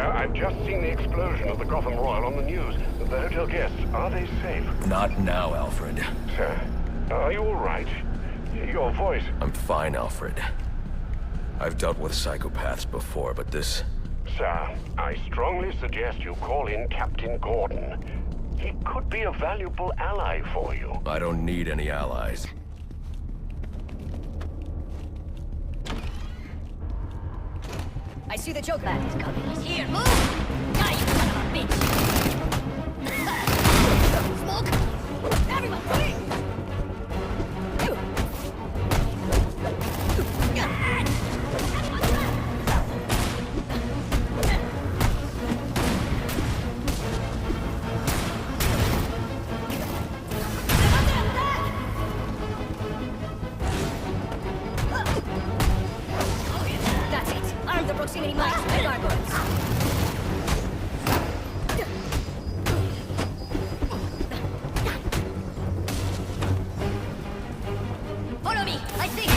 I've just seen the explosion of the Gotham Royal on the news. The hotel guests, are they safe? Not now, Alfred. Sir, are you all right? Your voice... I'm fine, Alfred. I've dealt with psychopaths before, but this... Sir, I strongly suggest you call in Captain Gordon. He could be a valuable ally for you. I don't need any allies. I see the joke man is coming. He's here. Move! Die, you son of a bitch! Smoke! Everyone, quick! That's it. Arm the proximity mines with gargoyles. Follow me. I see it.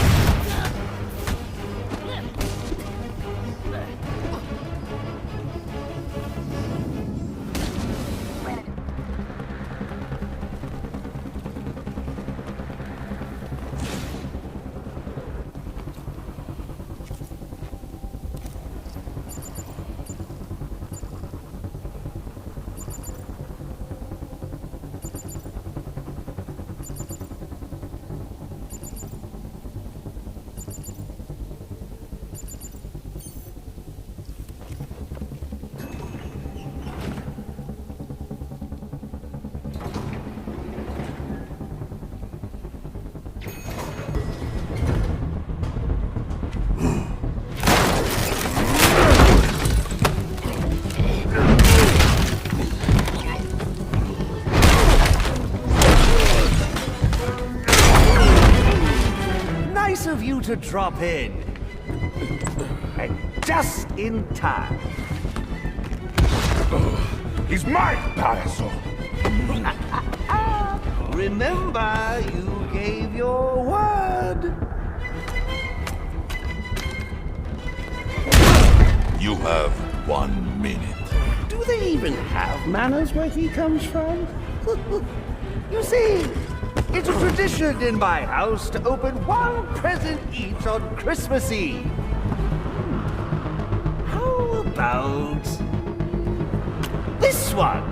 Of you to drop in. And just in time. He's mine, Palazzo! Remember, you gave your word. You have 1 minute. Do they even have manners where he comes from? You see, it's a tradition in my house to open one present each on Christmas Eve. How about this one?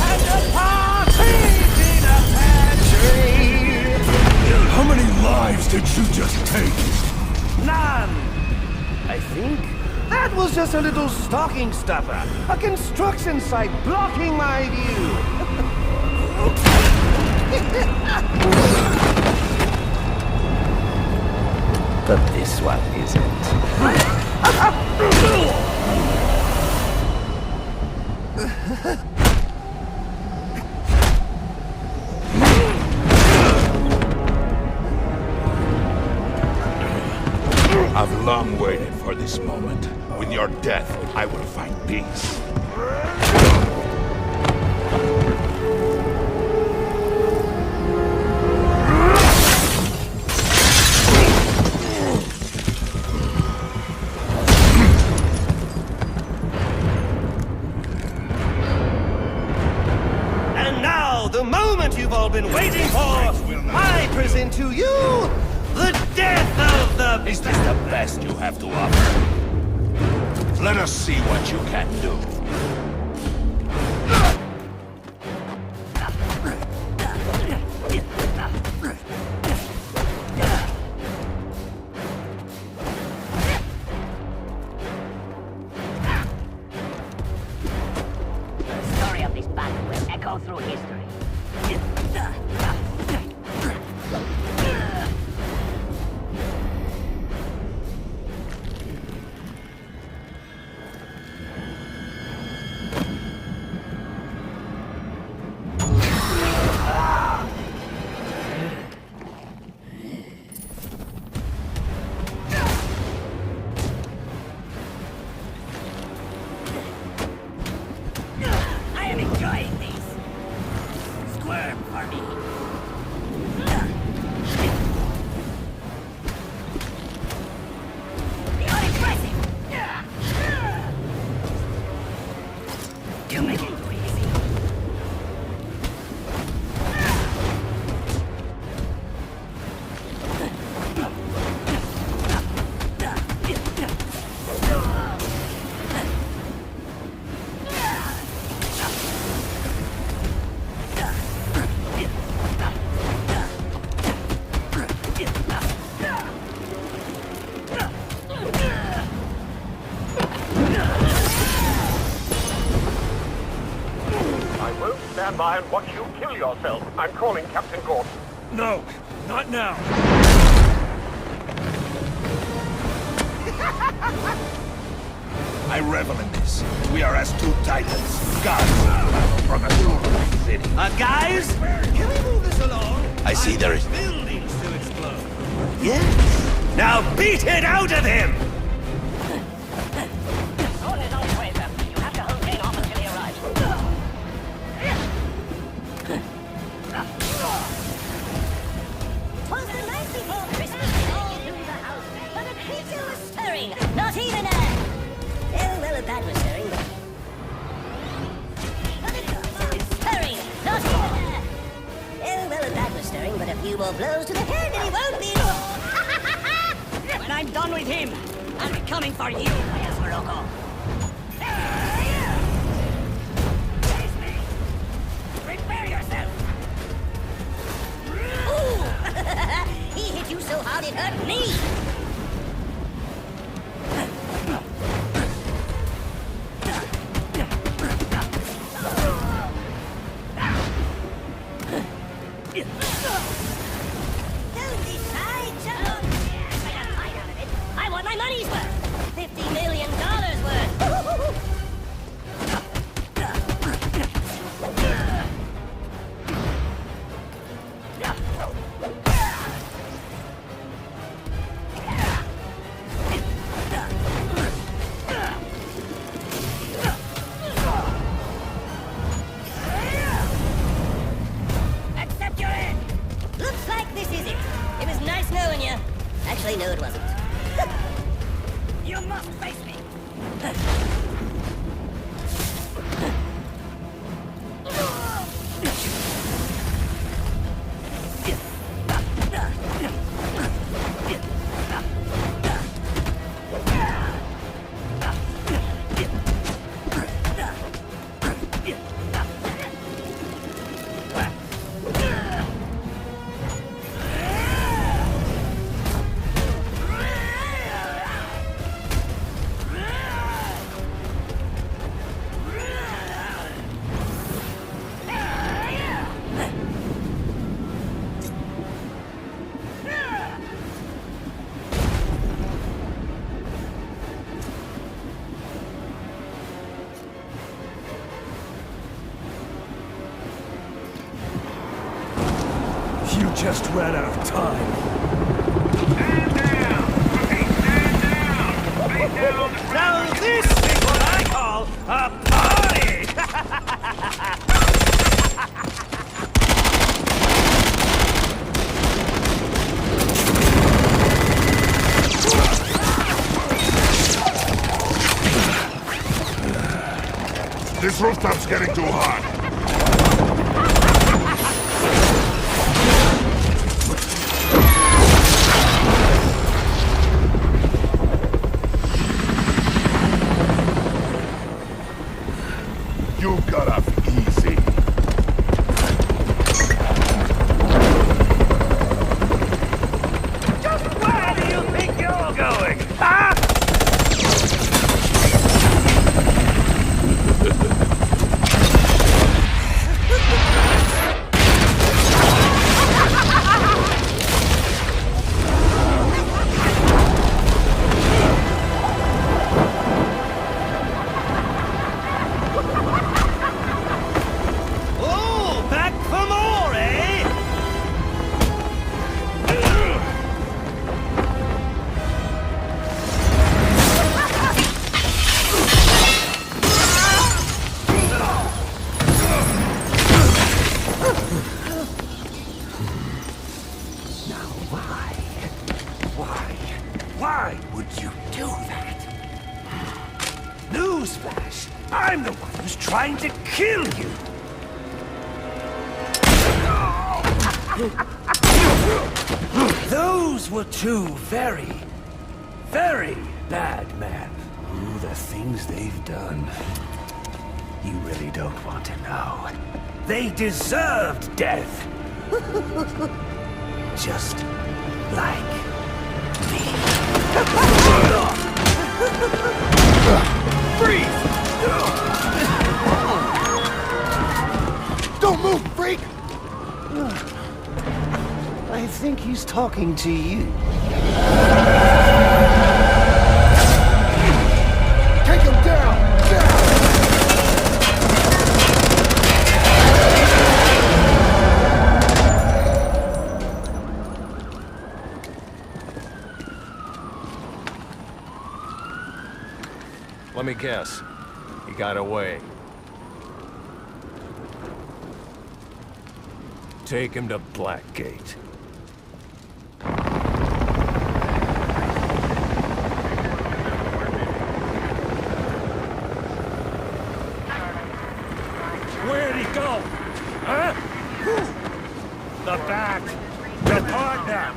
And a party in a pantry. How many lives did you just take? None. I think that was just a little stocking stuffer. A construction site blocking my view. But this one isn't. I've long waited for this moment. With your death, I will find peace. And now, the moment you've all been waiting for, I present to you the death of the... Is this the best you have to offer? Let us see what you can do. The story of this battle will echo through history. by and watch you kill yourself. I'm calling Captain Gordon. No, not now. I revel in this. We are as two titans, gods from a glorious city. Guys, can we move this along? I see there is Buildings to explode. Yes. Now beat it out of him! Gordon is on his way, sir. You have to hold Kane off until he arrives. Twas the night before Christmas, all through the house, but a creature was stirring, not even a... well, a bat was stirring, but... Stirring, not even a... well, a bat was stirring, but a few more blows to the head and he won't be... When I'm done with him, I'll be coming for you, yes, Morocco. Prepare yourself! Ooh! He hit you so hard it hurt me! Don't decide, John! I want my money's worth! $50 million worth! Accept your end! Looks like this is it. It was nice knowing you. Actually, no, it wasn't. You must face me! You just ran out of time. Stand down! Hey, stand down! Stay down! Now this is what I call a party! This rooftop's getting too hot. You got off easy. Just where do you think you're going, huh? Oh, back for more, eh? Now why would you do that? Newsflash, I'm the one who's trying to kill you. Those were two very, very bad men. Ooh, the things they've done. You really don't want to know. They deserved death. Just like me. Freeze! Don't I think he's talking to you. Take him down! Down! Let me guess. He got away. Take him to Blackgate. Where'd he go? Huh? The bat. The partner.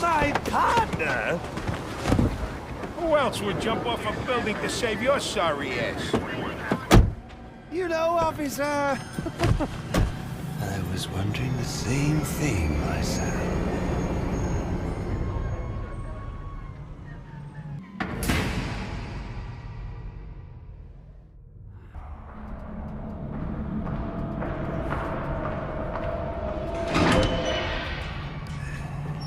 My partner? Who else would jump off a building to save your sorry ass? You know, officer. I was wondering the same thing myself.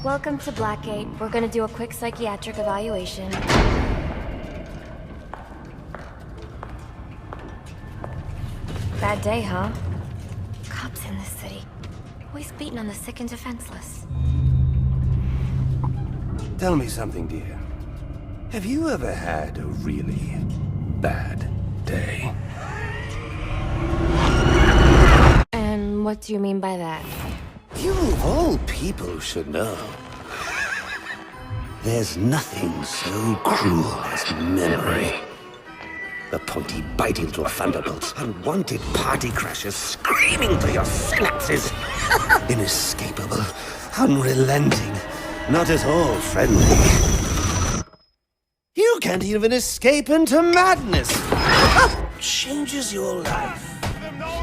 Welcome to Blackgate. We're gonna do a quick psychiatric evaluation. Bad day, huh? Cops in this city. Always beating on the sick and defenseless. Tell me something, dear. Have you ever had a really bad day? And what do you mean by that? You of all people should know. There's nothing so cruel as memory. The pointy, bitey little thunderbolts, unwanted party crashers screaming through your synapses. Inescapable, unrelenting, not at all friendly. You can't even escape into madness. Changes your life.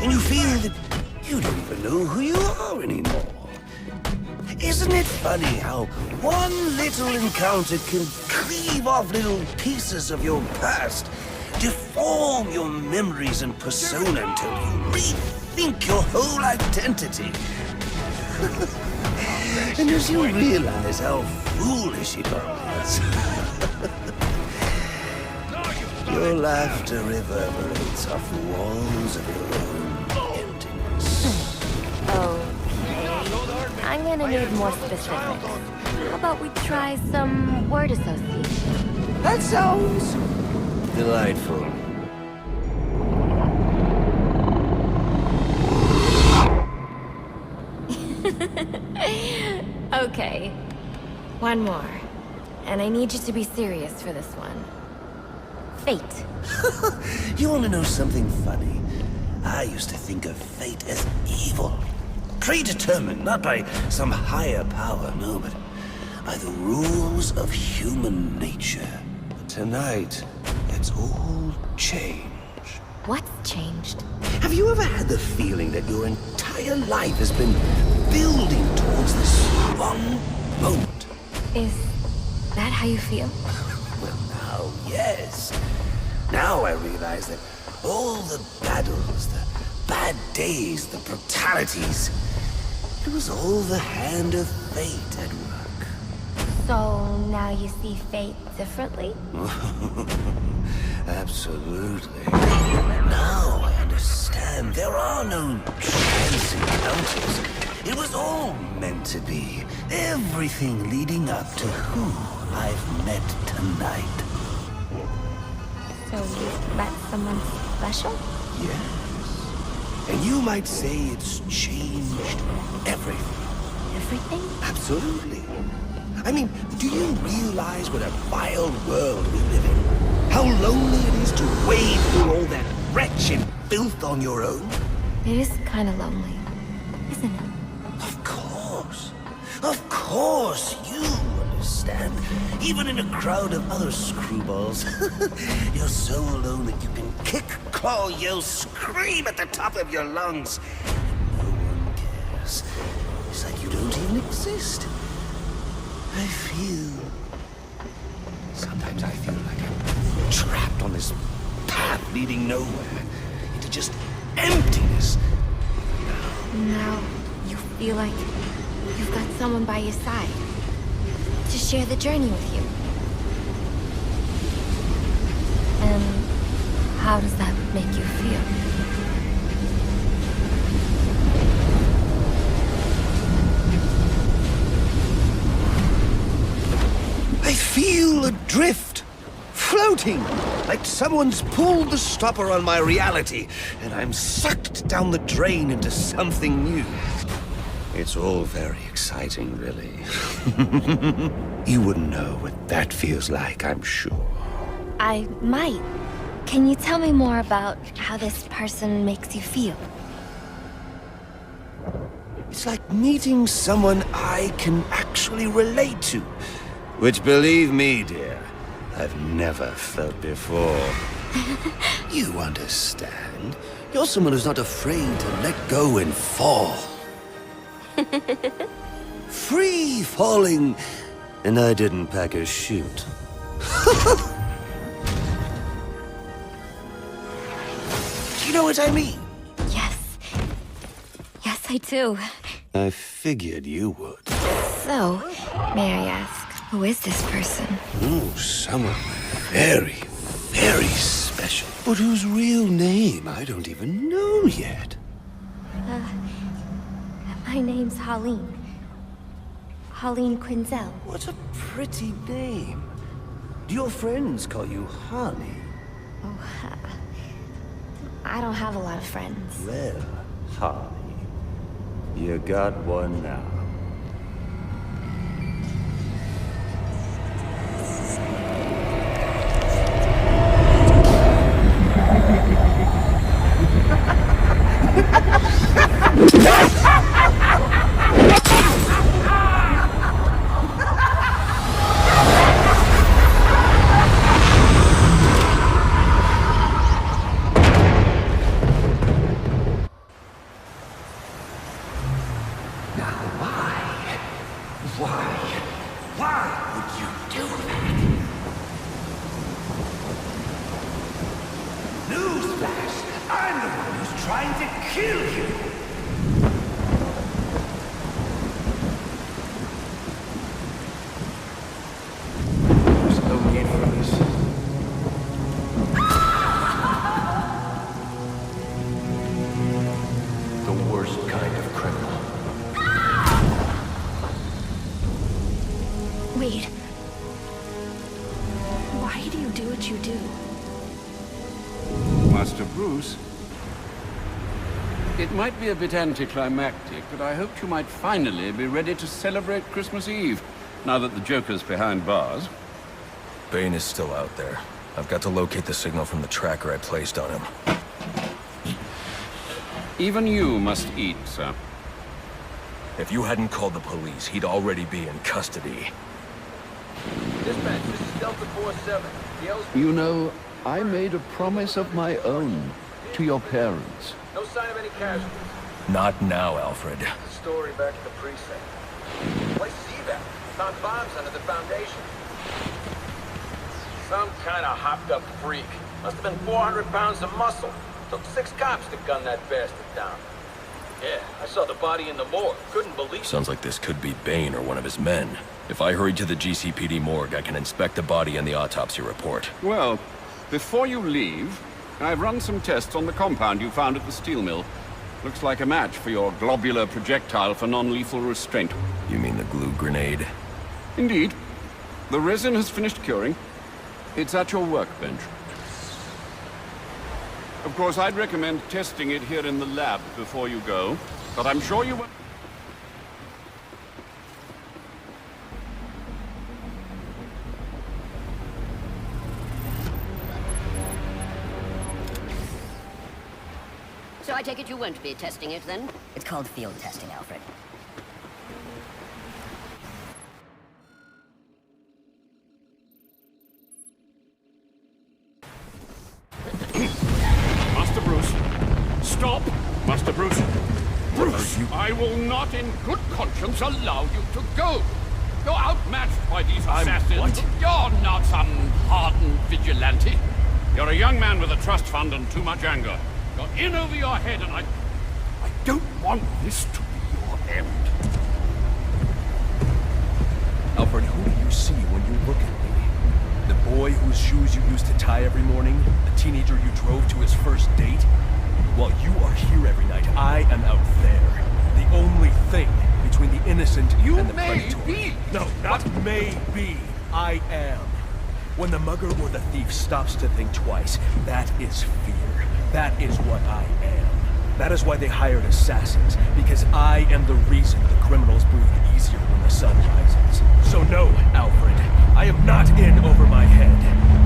And you feel that you don't even know who you are anymore. Isn't it funny how one little encounter can cleave off little pieces of your past, deform your memories and persona until you rethink your whole identity? And as you realize how foolish it all is, your laughter reverberates off the walls of your own emptiness. Okay. I'm gonna need more specifics. How about we try some word association? That sounds delightful. Okay. One more. And I need you to be serious for this one. Fate. You want to know something funny? I used to think of fate as evil. Predetermined, not by some higher power, no, but by the rules of human nature. But tonight, it's all changed. What's changed? Have you ever had the feeling that your entire life has been building towards this one moment? Is that how you feel? Well, now, yes. Now I realize that all the battles, the bad days, the brutalities, it was all the hand of fate at work. So now you see fate differently? Absolutely. Now I understand there are no chance encounters. It was all meant to be. Everything leading up to who I've met tonight. So you've met someone special? Yes. And you might say it's changed everything. Everything? Absolutely. I mean, do you realize what a vile world we live in? How lonely it is to wade through all that wretched filth on your own? It is kind of lonely, isn't it? Of course. Of course, you understand. Even in a crowd of other screwballs, you're so alone that you can kick, claw, yell, scream at the top of your lungs. No one cares. It's like you don't even exist. I feel... Sometimes I feel like I'm trapped on this path leading nowhere, into just emptiness. Now you feel like you've got someone by your side to share the journey with you. And how does that make you feel? I feel adrift, floating, like someone's pulled the stopper on my reality, and I'm sucked down the drain into something new. It's all very exciting, really. You wouldn't know what that feels like, I'm sure. I might. Can you tell me more about how this person makes you feel? It's like meeting someone I can actually relate to. Which, believe me, dear, I've never felt before. You understand. You're someone who's not afraid to let go and fall. Free falling, and I didn't pack a chute. Do you know what I mean? Yes. Yes, I do. I figured you would. So, may I ask, who is this person? Oh, someone very, very special. But whose real name I don't even know yet. My name's Harleen. Harleen Quinzel. What a pretty name. Do your friends call you Honey? Oh, I don't have a lot of friends. Well, Honey, you got one now. Wait. Why do you do what you do? Master Bruce, it might be a bit anticlimactic, but I hoped you might finally be ready to celebrate Christmas Eve, now that the Joker's behind bars. Bane is still out there. I've got to locate the signal from the tracker I placed on him. Even you must eat, sir. If you hadn't called the police, he'd already be in custody. Dispatch, this is Delta 47. You know, I made a promise of my own to your parents. No sign of any casualties. Not now, Alfred. The story back at the precinct. Place see that. Found bombs under the foundation. Some kind of hopped-up freak. Must have been 400 pounds of muscle. Took 6 cops to gun that bastard down. Yeah, I saw the body in the morgue. Couldn't believe it. Sounds like this could be Bane or one of his men. If I hurry to the GCPD morgue, I can inspect the body and the autopsy report. Well, before you leave, I've run some tests on the compound you found at the steel mill. Looks like a match for your globular projectile for non-lethal restraint. You mean the glue grenade? Indeed. The resin has finished curing. It's at your workbench. Of course, I'd recommend testing it here in the lab before you go, but I'm sure you will... So I take it you won't be testing it, then? It's called field testing, Alfred. Master Bruce, stop! Master Bruce! Bruce, I will not in good conscience allow you to go! You're outmatched by these assassins. What? You're not some hardened vigilante. You're a young man with a trust fund and too much anger. You're in over your head, and I don't want this to be your end. those shoes you used to tie every morning? The teenager you drove to his first date? While you are here every night, I am out there. The only thing between the innocent and the predator. Be. No, not maybe. I am. When the mugger or the thief stops to think twice, that is fear. That is what I am. That is why they hired assassins, because I am the reason the criminals breathe easier when the sun rises. So no, Alfred, I am not in over my head.